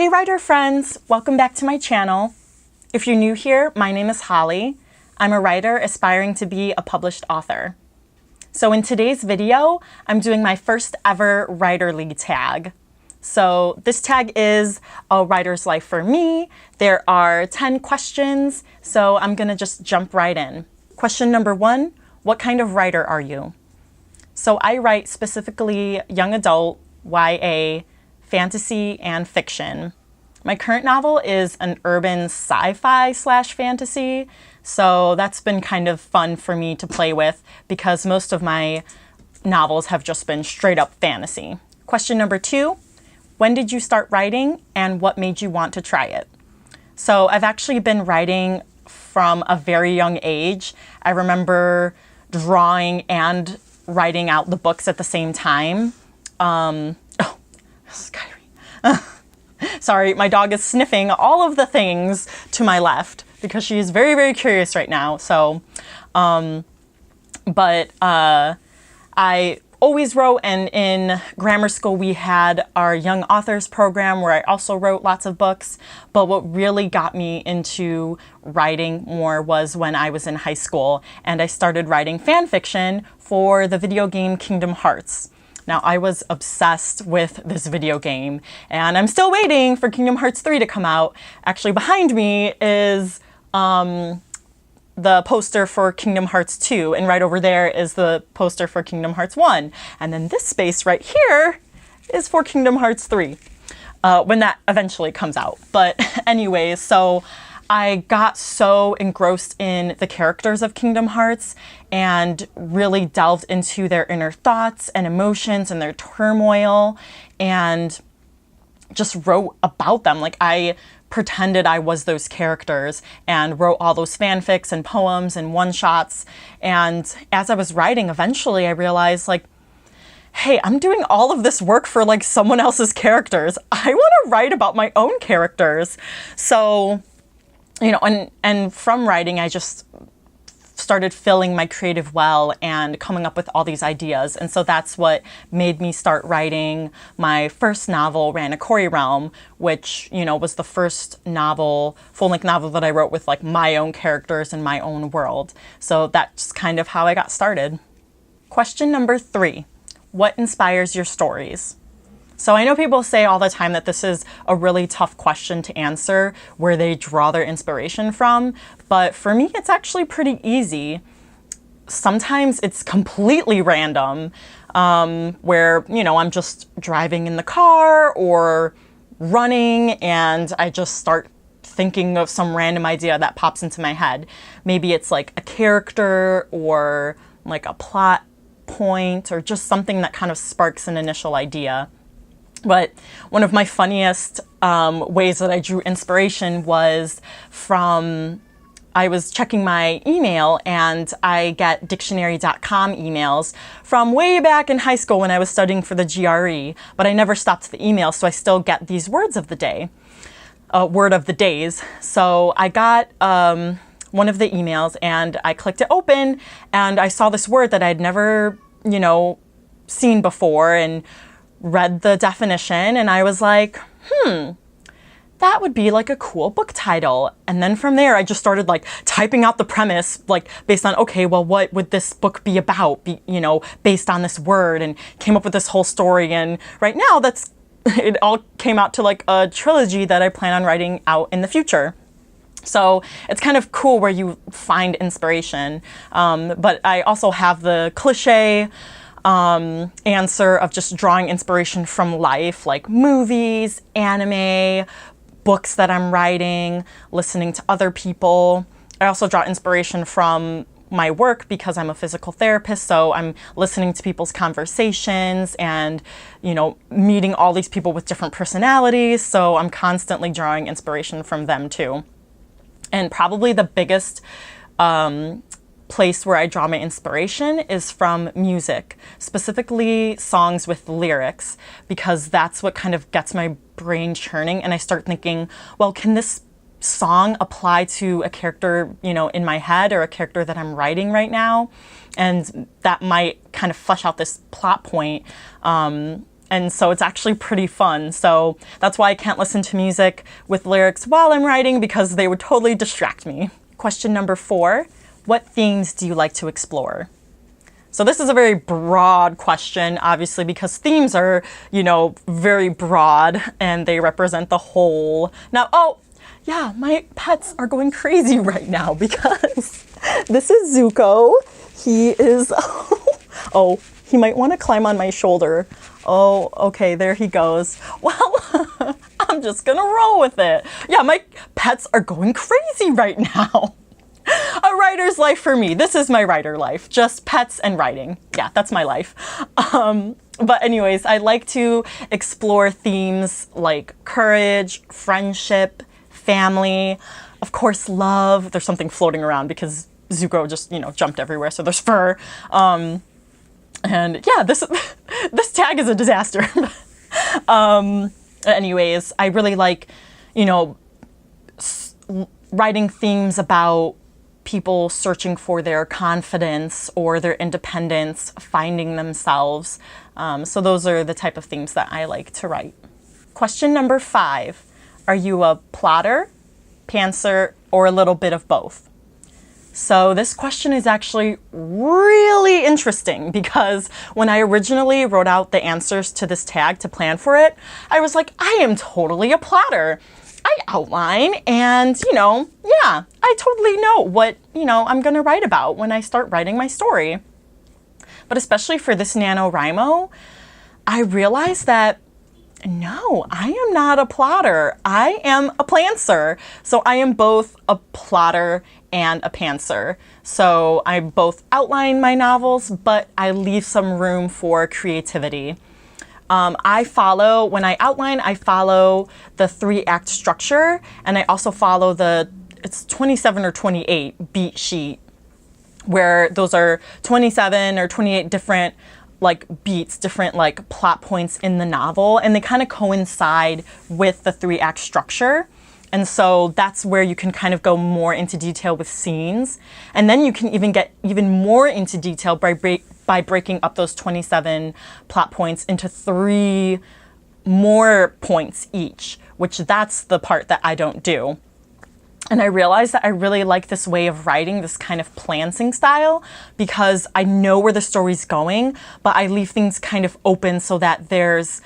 Hey writer friends, welcome back to my channel. If you're new here, my name is Holly. I'm a writer aspiring to be a published author. So in today's video, I'm doing my first ever writerly tag. So this tag is a writer's life for me. There are 10 questions, so I'm gonna just jump right in. Question number 1, what kind of writer are you? So I write specifically young adult, YA, fantasy, and fiction. My current novel is an urban sci-fi / fantasy, so that's been kind of fun for me to play with because most of my novels have just been straight up fantasy. Question number 2, when did you start writing and what made you want to try it? So I've actually been writing from a very young age. I remember drawing and writing out the books at the same time. Sorry, my dog is sniffing all of the things to my left because she is very, very curious right now. So, I always wrote, and in grammar school we had our young authors program where I also wrote lots of books. But what really got me into writing more was when I was in high school and I started writing fan fiction for the video game Kingdom Hearts. Now, I was obsessed with this video game, and I'm still waiting for Kingdom Hearts 3 to come out. Actually, behind me is the poster for Kingdom Hearts 2, and right over there is the poster for Kingdom Hearts 1. And then this space right here is for Kingdom Hearts 3, when that eventually comes out. But anyways, so I got so engrossed in the characters of Kingdom Hearts and really delved into their inner thoughts and emotions and their turmoil and just wrote about them. Like, I pretended I was those characters and wrote all those fanfics and poems and one-shots. And as I was writing, eventually I realized, like, hey, I'm doing all of this work for like someone else's characters. I want to write about my own characters. So, you know, and from writing, I just started filling my creative well and coming up with all these ideas. And so that's what made me start writing my first novel, Ranakori Realm, which, you know, was the first novel, full-length novel that I wrote with like my own characters and my own world. So that's kind of how I got started. Question number 3, what inspires your stories? So I know people say all the time that this is a really tough question to answer, where they draw their inspiration from, but for me, it's actually pretty easy. Sometimes it's completely random, where, you know, I'm just driving in the car or running and I just start thinking of some random idea that pops into my head. Maybe it's like a character or like a plot point or just something that kind of sparks an initial idea. But one of my funniest ways that I drew inspiration was from, I was checking my email and I get dictionary.com emails from way back in high school when I was studying for the GRE, but I never stopped the email, so I still get these words of the day, word of the days. So I got one of the emails and I clicked it open and I saw this word that I'd never, you know, seen before, and read the definition, and I was like, that would be like a cool book title. And then from there, I just started like typing out the premise, like based on, okay, well, what would this book be about, you know, based on this word, and came up with this whole story. And right now it all came out to like a trilogy that I plan on writing out in the future. So it's kind of cool where you find inspiration. But I also have the cliche answer of just drawing inspiration from life, like movies, anime, books that I'm writing, listening to other people. I also draw inspiration from my work because I'm a physical therapist, so I'm listening to people's conversations and, you know, meeting all these people with different personalities, so I'm constantly drawing inspiration from them too. And probably the biggest place where I draw my inspiration is from music, specifically songs with lyrics, because that's what kind of gets my brain churning, and I start thinking, well, can this song apply to a character, you know, in my head, or a character that I'm writing right now? And that might kind of flesh out this plot point And so it's actually pretty fun. So that's why I can't listen to music with lyrics while I'm writing, because they would totally distract me. Question number 4, what themes do you like to explore? So this is a very broad question, obviously, because themes are, very broad and they represent the whole. Now, oh, yeah, my pets are going crazy right now because this is Zuko. He is, oh, he might want to climb on my shoulder. Oh, okay, there he goes. Well, I'm just gonna roll with it. Yeah, my pets are going crazy right now. A writer's life for me. This is my writer life, just pets and writing. Yeah, that's my life. But anyways, I like to explore themes like courage, friendship, family, of course, love. There's something floating around because Zuko just, jumped everywhere, so there's fur. And yeah, this tag is a disaster. Anyways, I really like, writing themes about people searching for their confidence or their independence, finding themselves. So those are the type of themes that I like to write. Question number 5. Are you a plotter, pantser, or a little bit of both? So this question is actually really interesting because when I originally wrote out the answers to this tag to plan for it, I was like, I am totally a plotter. I outline and, yeah, I totally know what, I'm going to write about when I start writing my story. But especially for this NaNoWriMo, I realized that no, I am not a plotter. I am a plantser. So I am both a plotter and a pantser. So I both outline my novels, but I leave some room for creativity. When I outline, I follow the 3-act structure, and I also follow it's 27 or 28 beat sheet, where those are 27 or 28 different beats, different plot points in the novel, and they kind of coincide with the 3-act structure. And so that's where you can kind of go more into detail with scenes. And then you can even get even more into detail by breaking up those 27 plot points into 3 more points each, which that's the part that I don't do. And I realized that I really like this way of writing, this kind of planting style, because I know where the story's going, but I leave things kind of open so that there's,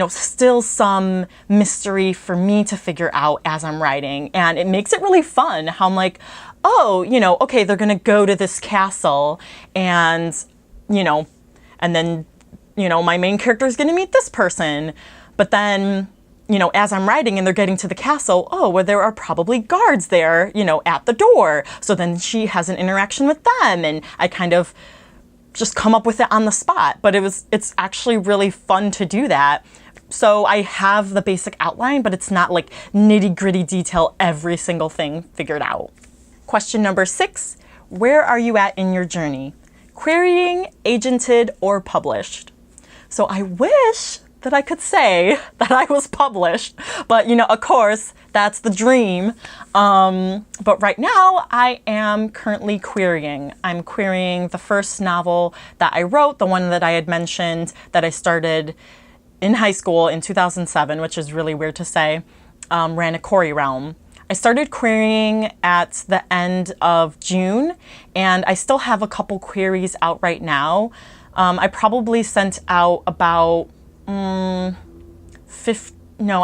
still some mystery for me to figure out as I'm writing. And it makes it really fun how I'm like, oh, okay, they're going to go to this castle and, and then, my main character is going to meet this person. But then, as I'm writing and they're getting to the castle, oh, well, there are probably guards there, at the door. So then she has an interaction with them, and I kind of just come up with it on the spot. But it's actually really fun to do that. So I have the basic outline, but it's not like nitty-gritty detail, every single thing figured out. Question number 6, where are you at in your journey? Querying, agented, or published? So I wish that I could say that I was published, but of course, that's the dream. But right now, I am currently querying. I'm querying the first novel that I wrote, the one that I had mentioned that I started in high school in 2007, which is really weird to say, Ranakori Realm. I started querying at the end of June, and I still have a couple queries out right now. I probably sent out about I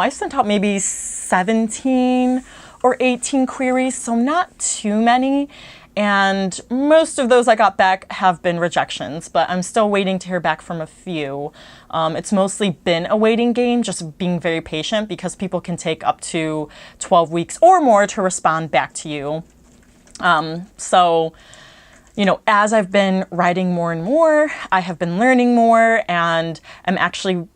sent out maybe 17 or 18 queries, so not too many. And most of those I got back have been rejections, but I'm still waiting to hear back from a few. It's mostly been a waiting game, just being very patient, because people can take up to 12 weeks or more to respond back to you. So, as I've been writing more and more, I have been learning more, and I'm actually,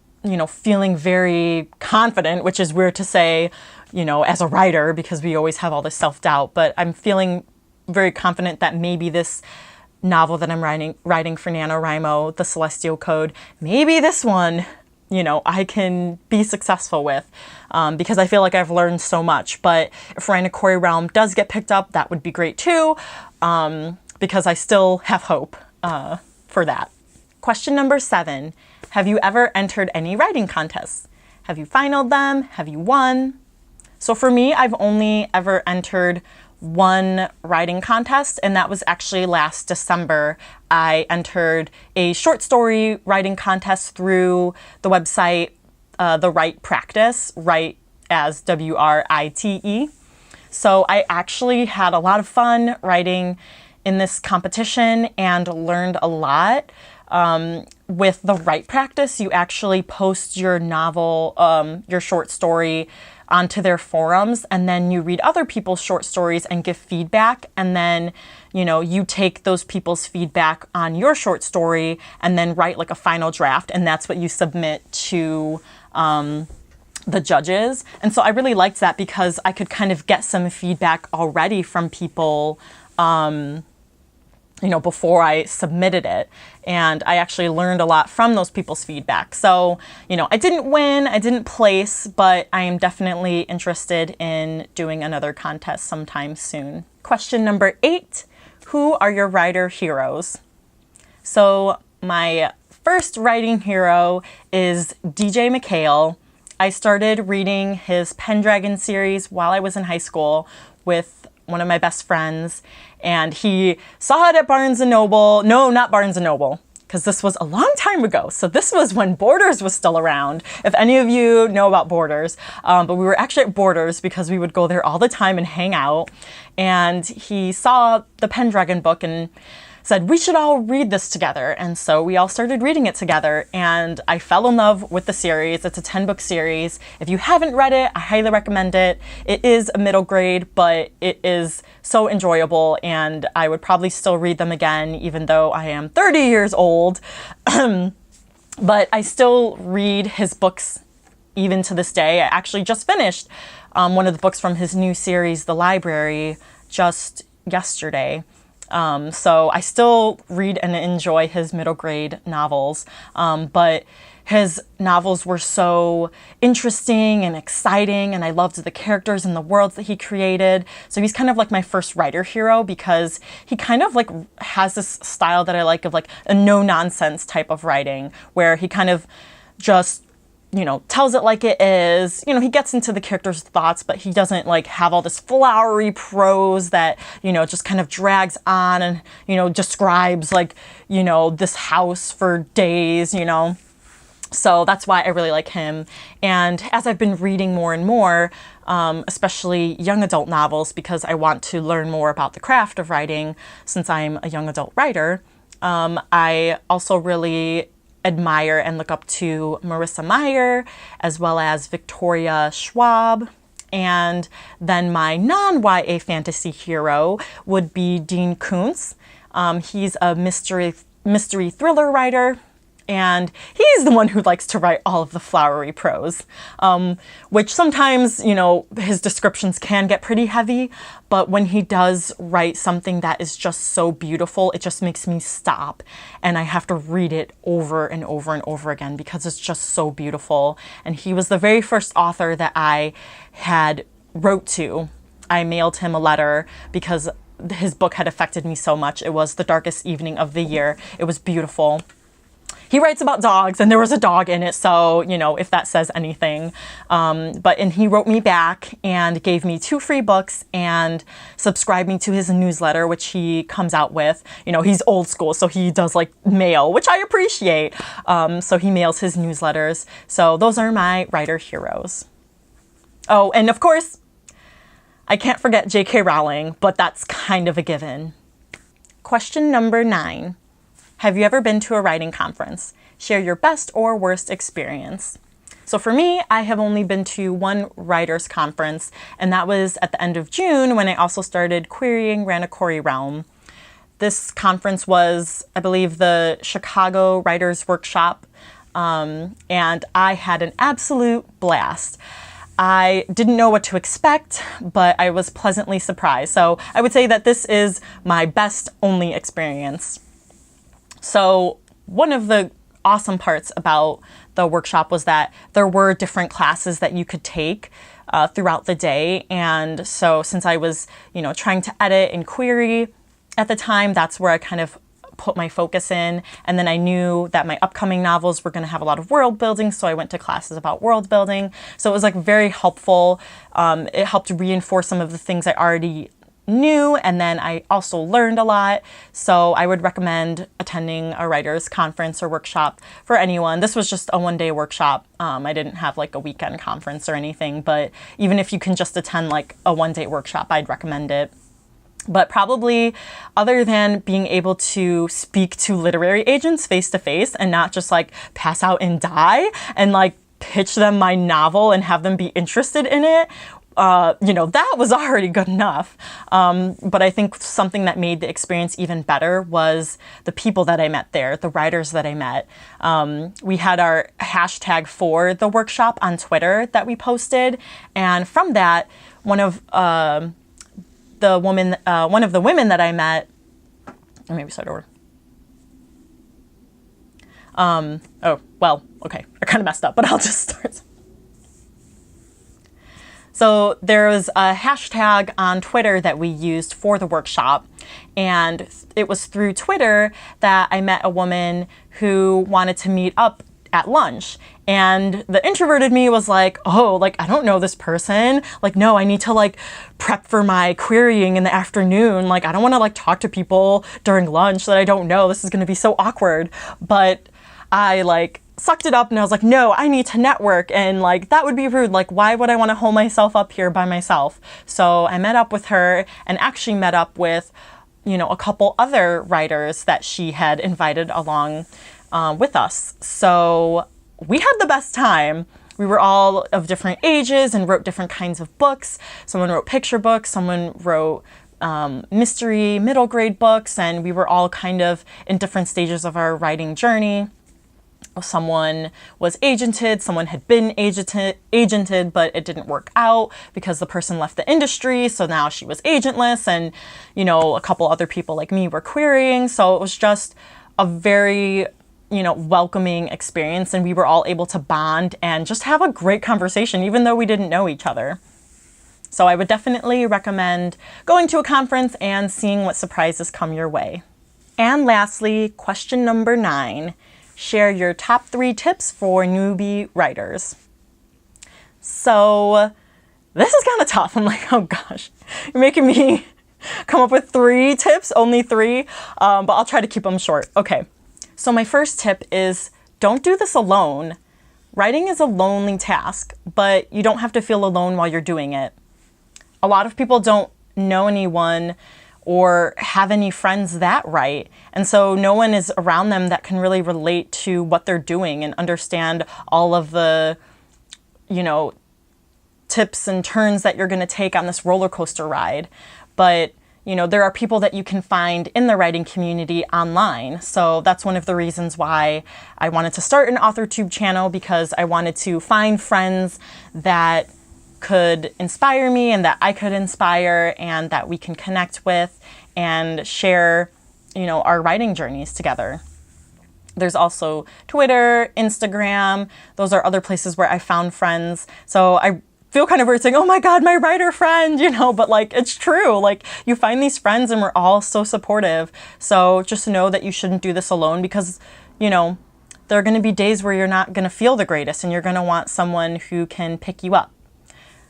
feeling very confident, which is weird to say, as a writer, because we always have all this self-doubt, but I'm feeling very confident that maybe this novel that I'm writing for NaNoWriMo, The Celestial Code, maybe this one, I can be successful with, because I feel like I've learned so much. But if Ranakori Realm does get picked up, that would be great too, because I still have hope for that. Question number 7. Have you ever entered any writing contests? Have you finaled them? Have you won? So for me, I've only ever entered one writing contest, and that was actually last December. I entered a short story writing contest through the website, the Write Practice, Write as WRITE. So I actually had a lot of fun writing in this competition and learned a lot. With the Write Practice, you actually post your novel, your short story onto their forums, and then you read other people's short stories and give feedback, and then you take those people's feedback on your short story and then write like a final draft, and that's what you submit to the judges. And so I really liked that because I could kind of get some feedback already from people before I submitted it. And I actually learned a lot from those people's feedback. So, I didn't win, I didn't place, but I am definitely interested in doing another contest sometime soon. Question number 8, who are your writer heroes? So my first writing hero is DJ McHale. I started reading his Pendragon series while I was in high school with one of my best friends, and he saw it at Barnes & Noble. No, not Barnes & Noble, because this was a long time ago. So this was when Borders was still around, if any of you know about Borders. But we were actually at Borders because we would go there all the time and hang out. And he saw the Pendragon book and said, we should all read this together. And so we all started reading it together, and I fell in love with the series. It's a 10-book series. If you haven't read it, I highly recommend it. It is a middle grade, but it is so enjoyable, and I would probably still read them again, even though I am 30 years old. But I still read his books even to this day. I actually just finished one of the books from his new series, The Library, just yesterday. So I still read and enjoy his middle grade novels, but his novels were so interesting and exciting, and I loved the characters and the worlds that he created. So he's kind of like my first writer hero because he kind of like has this style that I like of like a no-nonsense type of writing where he kind of just tells it like it is. He gets into the character's thoughts, but he doesn't like have all this flowery prose that, just kind of drags on and, describes like, this house for days, So that's why I really like him. And as I've been reading more and more, especially young adult novels, because I want to learn more about the craft of writing since I'm a young adult writer, I also really admire and look up to Marissa Meyer, as well as Victoria Schwab. And then my non-YA fantasy hero would be Dean Koontz. He's a mystery thriller writer, and he's the one who likes to write all of the flowery prose, which sometimes, his descriptions can get pretty heavy, but when he does write something that is just so beautiful, it just makes me stop, and I have to read it over and over and over again because it's just so beautiful. And he was the very first author that I had wrote to. I mailed him a letter because his book had affected me so much. It was The Darkest Evening of the Year. It was beautiful. He writes about dogs, and there was a dog in it, so, if that says anything. And he wrote me back and gave me 2 free books and subscribed me to his newsletter, which he comes out with. He's old school, so he does like mail, which I appreciate. So he mails his newsletters. So those are my writer heroes. Oh, and of course, I can't forget J.K. Rowling, but that's kind of a given. Question number 9. Have you ever been to a writing conference? Share your best or worst experience. So for me, I have only been to one writers conference, and that was at the end of June when I also started querying Ranakori Realm. This conference was, I believe, the Chicago Writers Workshop, and I had an absolute blast. I didn't know what to expect, but I was pleasantly surprised. So I would say that this is my best only experience. So one of the awesome parts about the workshop was that there were different classes that you could take throughout the day. And so since I was, trying to edit and query at the time, that's where I kind of put my focus in. And then I knew that my upcoming novels were going to have a lot of world building, so I went to classes about world building. So it was like very helpful. It helped reinforce some of the things I already knew, and then I also learned a lot. So I would recommend attending a writer's conference or workshop for anyone. This was just a one-day workshop. I didn't have like a weekend conference or anything, but even if you can just attend like a one-day workshop, I'd recommend it. But probably, other than being able to speak to literary agents face to face and not just like pass out and die and like pitch them my novel and have them be interested in it, that was already good enough. But I think something that made the experience even better was the people that I met there, the writers that I met. We had our hashtag for the workshop on Twitter that we posted. And from that, one of the women that I met, or maybe start over. Okay, I kind of messed up, but I'll just start. So there was a hashtag on Twitter that we used for the workshop, and it was through Twitter that I met a woman who wanted to meet up at lunch. And the introverted me was like, oh, like, I don't know this person. Like, no, I need to like prep for my querying in the afternoon. Like, I don't want to like talk to people during lunch that I don't know. This is going to be so awkward. But I like sucked it up and I was like, no, I need to network, and like that would be rude. Like, why would I want to hold myself up here by myself? So I met up with her, and actually met up with, a couple other writers that she had invited along with us. So we had the best time. We were all of different ages and wrote different kinds of books. Someone wrote picture books, someone wrote mystery middle grade books, and we were all kind of in different stages of our writing journey. Someone was agented, someone had been agented, but it didn't work out because the person left the industry, so now she was agentless, and, a couple other people like me were querying. So it was just a very, welcoming experience, and we were all able to bond and just have a great conversation, even though we didn't know each other. So I would definitely recommend going to a conference and seeing what surprises come your way. And lastly, question number 9. Share your top 3 tips for newbie writers. So this is kind of tough. I'm like, oh gosh, you're making me come up with 3 tips, only 3, but I'll try to keep them short. Okay, so my first tip is don't do this alone. Writing is a lonely task, but you don't have to feel alone while you're doing it. A lot of people don't know anyone or have any friends that write. And so no one is around them that can really relate to what they're doing and understand all of the, tips and turns that you're going to take on this roller coaster ride. But, there are people that you can find in the writing community online. So that's one of the reasons why I wanted to start an AuthorTube channel, because I wanted to find friends that could inspire me and that I could inspire, and that we can connect with and share, our writing journeys together. There's also Twitter, Instagram. Those are other places where I found friends. So I feel kind of weird saying, oh my God, my writer friend, but like, it's true. Like, you find these friends and we're all so supportive. So just know that you shouldn't do this alone, because, there are going to be days where you're not going to feel the greatest, and you're going to want someone who can pick you up.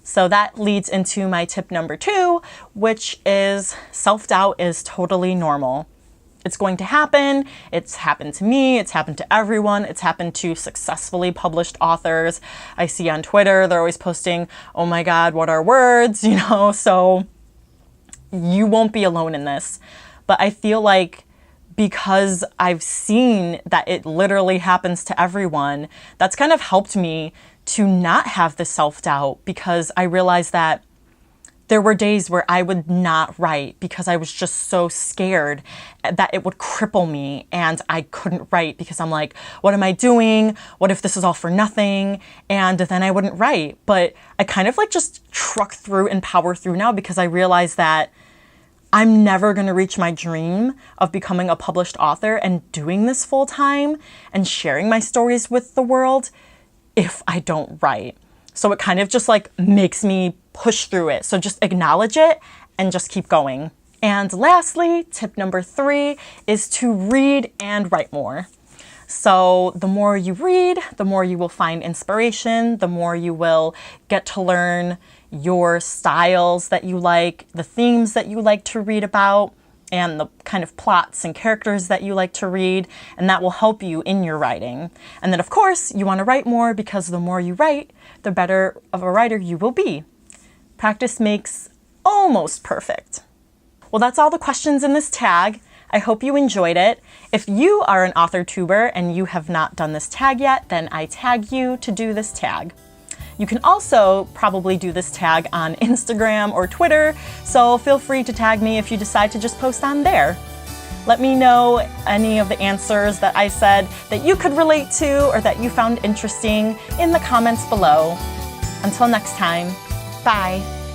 So that leads into my tip number 2, which is self-doubt is totally normal. It's going to happen. It's happened to me. It's happened to everyone. It's happened to successfully published authors. I see on Twitter, they're always posting, oh my God, what are words? So you won't be alone in this. But I feel like because I've seen that it literally happens to everyone, that's kind of helped me to not have the self-doubt, because I realized that there were days where I would not write because I was just so scared that it would cripple me and I couldn't write, because I'm like, what am I doing? What if this is all for nothing? And then I wouldn't write. But I kind of like just truck through and power through now, because I realized that I'm never going to reach my dream of becoming a published author and doing this full time and sharing my stories with the world if I don't write. So it kind of just like makes me push through it. So just acknowledge it and just keep going. And lastly, tip number 3 is to read and write more. So the more you read, the more you will find inspiration, the more you will get to learn your styles that you like, the themes that you like to read about, and the kind of plots and characters that you like to read, and that will help you in your writing. And then of course, you want to write more because the more you write, the better of a writer you will be. Practice makes almost perfect. Well, that's all the questions in this tag. I hope you enjoyed it. If you are an author tuber and you have not done this tag yet, then I tag you to do this tag. You can also probably do this tag on Instagram or Twitter, so feel free to tag me if you decide to just post on there. Let me know any of the answers that I said that you could relate to or that you found interesting in the comments below. Until next time, bye.